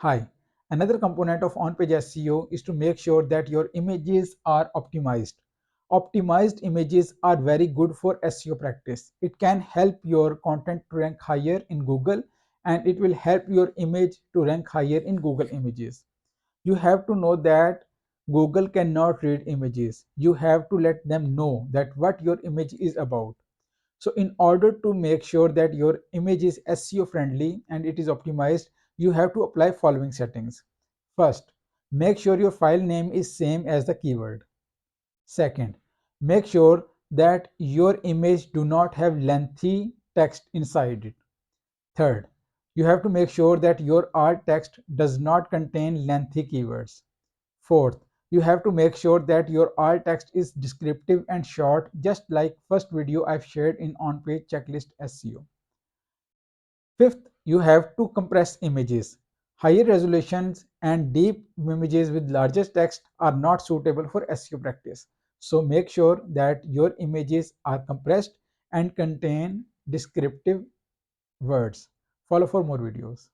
Hi, another component of on-page SEO is to make sure that your images are optimized. Optimized images are very good for SEO practice. It can help your content to rank higher in Google, and it will help your image to rank higher in Google Images. You have to know that Google cannot read images. You have to let them know that what your image is about. So in order to make sure that your image is SEO friendly and it is optimized, you have to apply following settings. First, make sure your file name is same as the keyword. Second, make sure that your image do not have lengthy text inside it. Third, you have to make sure that your alt text does not contain lengthy keywords. Fourth, you have to make sure that your alt text is descriptive and short, just like first video I've shared in on-page checklist SEO. Fifth, you have to compress images. Higher resolutions and deep images with larger text are not suitable for SEO practice. So make sure that your images are compressed and contain descriptive words. Follow for more videos.